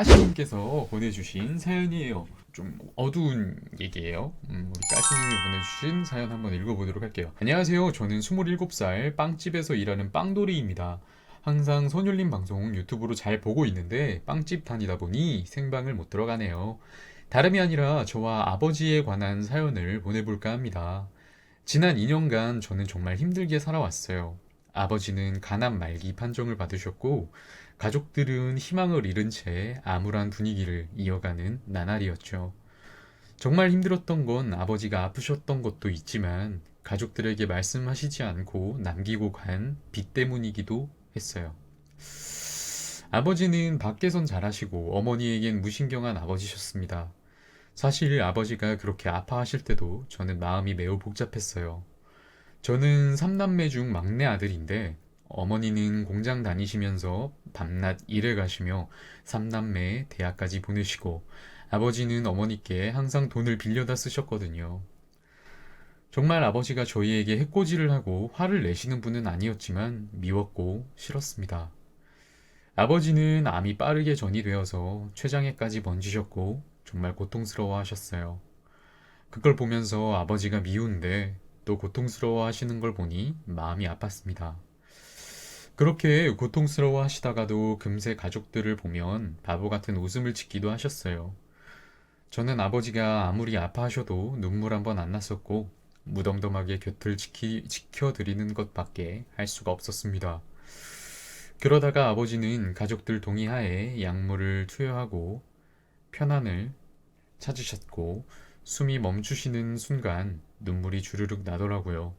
까시님께서 보내주신 사연이에요. 좀 어두운 얘기예요. 우리 까시님이 보내주신 사연 한번 읽어보도록 할게요. 안녕하세요. 저는 27살 빵집에서 일하는 빵돌이입니다. 항상 선율님 방송 유튜브로 잘 보고 있는데 빵집 다니다 보니 생방을 못 들어가네요. 다름이 아니라 저와 아버지에 관한 사연을 보내볼까 합니다. 지난 2년간 저는 정말 힘들게 살아왔어요. 아버지는 가난 말기 판정을 받으셨고, 가족들은 희망을 잃은 채 암울한 분위기를 이어가는 나날이었죠. 정말 힘들었던 건 아버지가 아프셨던 것도 있지만, 가족들에게 말씀하시지 않고 남기고 간 빚 때문이기도 했어요. 아버지는 밖에선 잘하시고, 어머니에겐 무신경한 아버지셨습니다. 사실 아버지가 그렇게 아파하실 때도 저는 마음이 매우 복잡했어요. 저는 3남매 중 막내 아들인데 어머니는 공장 다니시면서 밤낮 일해 가시며 3남매 대학까지 보내시고 아버지는 어머니께 항상 돈을 빌려다 쓰셨거든요. 정말 아버지가 저희에게 해코지를 하고 화를 내시는 분은 아니었지만 미웠고 싫었습니다. 아버지는 암이 빠르게 전이되어서 췌장에까지 번지셨고 정말 고통스러워 하셨어요. 그걸 보면서 아버지가 미운데 또 고통스러워 하시는 걸 보니 마음이 아팠습니다. 그렇게 고통스러워 하시다가도 금세 가족들을 보면 바보 같은 웃음을 짓기도 하셨어요. 저는 아버지가 아무리 아파하셔도 눈물 한 번 안 났었고 무덤덤하게 곁을 지켜드리는 것밖에 할 수가 없었습니다. 그러다가 아버지는 가족들 동의하에 약물을 투여하고 편안을 찾으셨고 숨이 멈추시는 순간 눈물이 주르륵 나더라고요.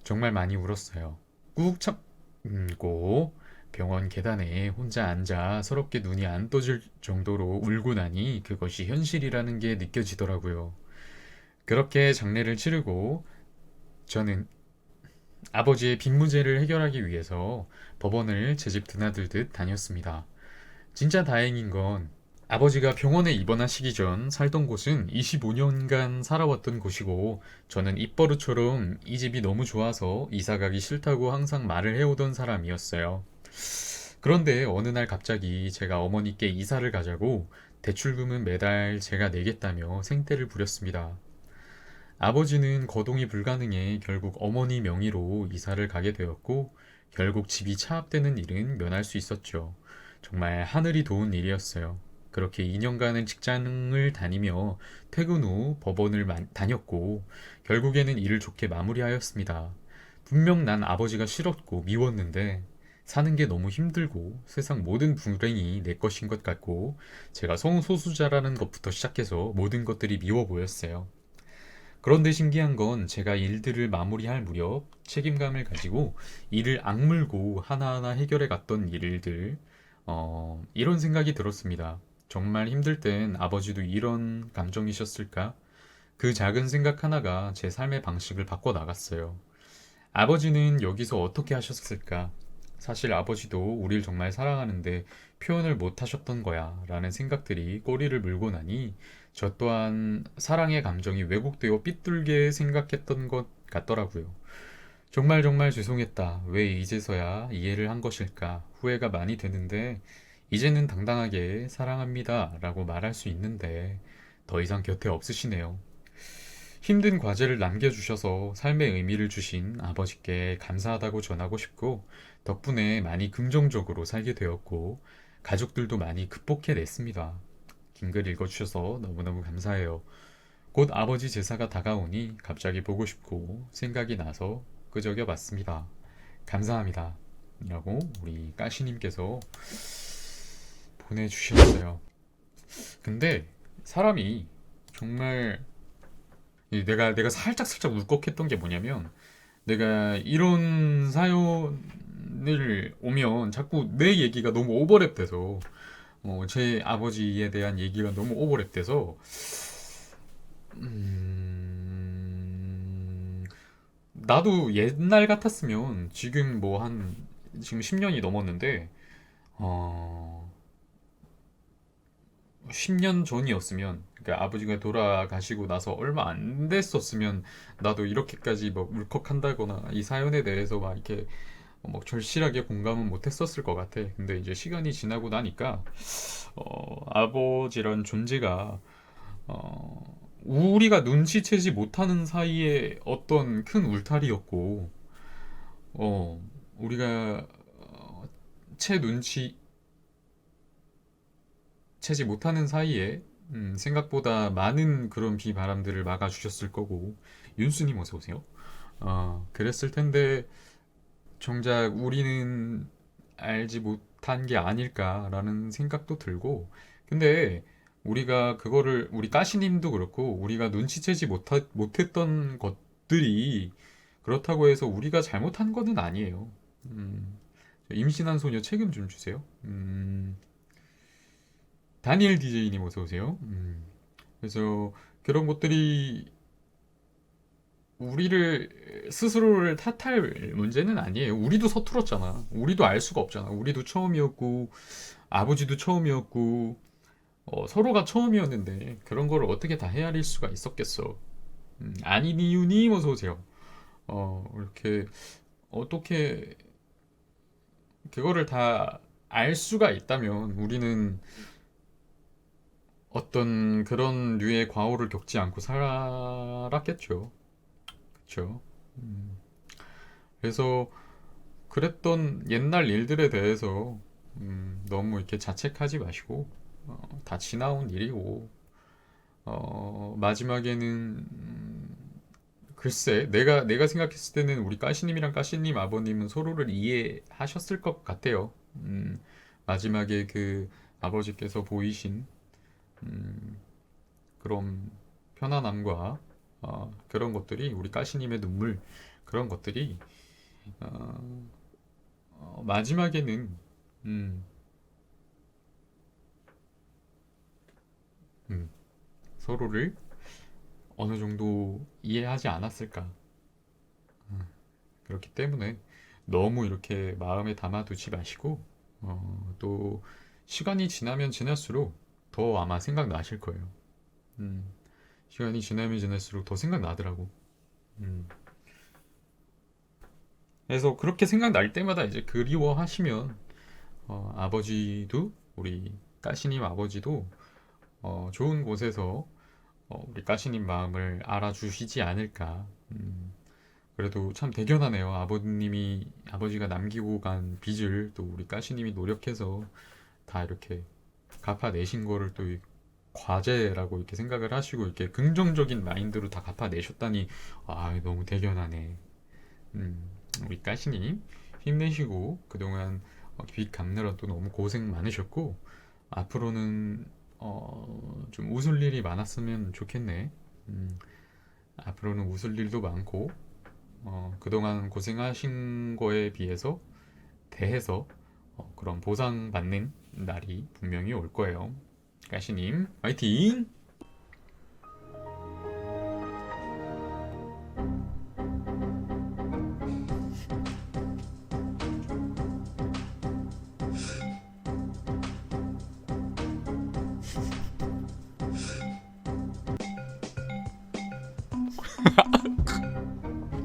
정말 많이 울었어요. 꾹 참고 병원 계단에 혼자 앉아 서럽게 눈이 안 떠질 정도로 울고 나니 그것이 현실이라는 게 느껴지더라고요. 그렇게 장례를 치르고 저는 아버지의 빚 문제를 해결하기 위해서 법원을 제 집 드나들듯 다녔습니다. 진짜 다행인 건 아버지가 병원에 입원하시기 전 살던 곳은 25년간 살아왔던 곳이고 저는 입버릇처럼 이 집이 너무 좋아서 이사 가기 싫다고 항상 말을 해오던 사람이었어요. 그런데 어느 날 갑자기 제가 어머니께 이사를 가자고 대출금은 매달 제가 내겠다며 생떼를 부렸습니다. 아버지는 거동이 불가능해 결국 어머니 명의로 이사를 가게 되었고 결국 집이 차압되는 일은 면할 수 있었죠. 정말 하늘이 도운 일이었어요. 그렇게 2년간은 직장을 다니며 퇴근 후 법원을 다녔고 결국에는 일을 좋게 마무리하였습니다. 분명 난 아버지가 싫었고 미웠는데 사는 게 너무 힘들고 세상 모든 불행이 내 것인 것 같고 제가 성소수자라는 것부터 시작해서 모든 것들이 미워 보였어요. 그런데 신기한 건 제가 일들을 마무리할 무렵 책임감을 가지고 일을 악물고 하나하나 해결해 갔던 일들, 이런 생각이 들었습니다. 정말 힘들 땐 아버지도 이런 감정이셨을까? 그 작은 생각 하나가 제 삶의 방식을 바꿔 나갔어요. 아버지는 여기서 어떻게 하셨을까? 사실 아버지도 우릴 정말 사랑하는데 표현을 못 하셨던 거야 라는 생각들이 꼬리를 물고 나니 저 또한 사랑의 감정이 왜곡되어 삐뚤게 생각했던 것 같더라고요. 정말 정말 죄송했다. 왜 이제서야 이해를 한 것일까? 후회가 많이 되는데 이제는 당당하게 사랑합니다 라고 말할 수 있는데 더 이상 곁에 없으시네요. 힘든 과제를 남겨주셔서 삶의 의미를 주신 아버지께 감사하다고 전하고 싶고 덕분에 많이 긍정적으로 살게 되었고 가족들도 많이 극복해냈습니다. 긴 글 읽어주셔서 너무너무 감사해요. 곧 아버지 제사가 다가오니 갑자기 보고 싶고 생각이 나서 끄적여 봤습니다. 감사합니다. 라고 우리 까시님께서 보내주셨어요. 근데 사람이 정말 내가 살짝 울컥했던 게 뭐냐면 내가 이런 사연을 오면 자꾸 내 얘기가 너무 오버랩 돼서 제 아버지에 대한 얘기가 너무 오버랩 돼서 나도 옛날 같았으면 지금 지금 10년이 넘었는데 어, 10년 전이었으면 그러니까 아버지가 돌아가시고 나서 얼마 안 됐었으면 나도 이렇게까지 뭐 울컥한다거나 이 사연에 대해서 막 이렇게 뭐 절실하게 공감은 못했었을 것 같아. 근데 이제 시간이 지나고 나니까 아버지란 존재가 우리가 눈치채지 못하는 사이에 어떤 큰 울타리였고, 우리가 채 눈치채지 못하는 사이에 생각보다 많은 그런 비바람들을 막아주셨을 거고, 윤수님 어서 오세요. 그랬을 텐데 정작 우리는 알지 못한 게 아닐까라는 생각도 들고, 근데 우리가 그거를, 우리 까시님도 그렇고, 우리가 눈치채지 못했던 것들이 그렇다고 해서 우리가 잘못한 거는 아니에요. 임신한 소녀 책임 좀 주세요. 다니엘 DJ님 어서 오세요. 그래서 그런 것들이 우리를 스스로를 탓할 문제는 아니에요. 우리도 서툴었잖아. 우리도 알 수가 없잖아. 우리도 처음이었고 아버지도 처음이었고 서로가 처음이었는데 그런 거를 어떻게 다 헤아릴 수가 있었겠어. 아니니유님 어서 오세요. 이렇게 어떻게 그거를 다 알 수가 있다면 우리는 어떤 그런 류의 과오를 겪지 않고 살았겠죠. 그렇죠. 그래서 그랬던 옛날 일들에 대해서 너무 이렇게 자책하지 마시고 다 지나온 일이고 마지막에는 글쎄 내가 생각했을 때는 우리 까시님이랑 까시님 아버님은 서로를 이해하셨을 것 같아요. 마지막에 그 아버지께서 보이신 음, 그런 편안함과 그런 것들이 우리 까시님의 눈물 그런 것들이 어, 마지막에는 음, 음, 서로를 어느 정도 이해하지 않았을까. 그렇기 때문에 너무 이렇게 마음에 담아두지 마시고 또 시간이 지나면 지날수록 더 아마 생각나실 거예요. 음, 시간이 지나면 지날수록 더 생각나더라고. 음. 그래서 그렇게 생각날 때마다 이제 그리워하시면 아버지도 우리 까시님 아버지도 좋은 곳에서 우리 까시님 마음을 알아주시지 않을까. 그래도 참 대견하네요. 아버지가 남기고 간 빚을 또 우리 까시님이 노력해서 다 이렇게 갚아내신 거를 또 과제라고 이렇게 생각을 하시고 이렇게 긍정적인 마인드로 다 갚아내셨다니, 너무 대견하네. 우리 까시님 힘내시고 그동안 빚 갚느라 또 너무 고생 많으셨고 앞으로는 좀 웃을 일이 많았으면 좋겠네. 앞으로는 웃을 일도 많고 그동안 고생하신 거에 비해서 대해서 그런 보상받는 날이 분명히 올 거예요. 까시님 화이팅!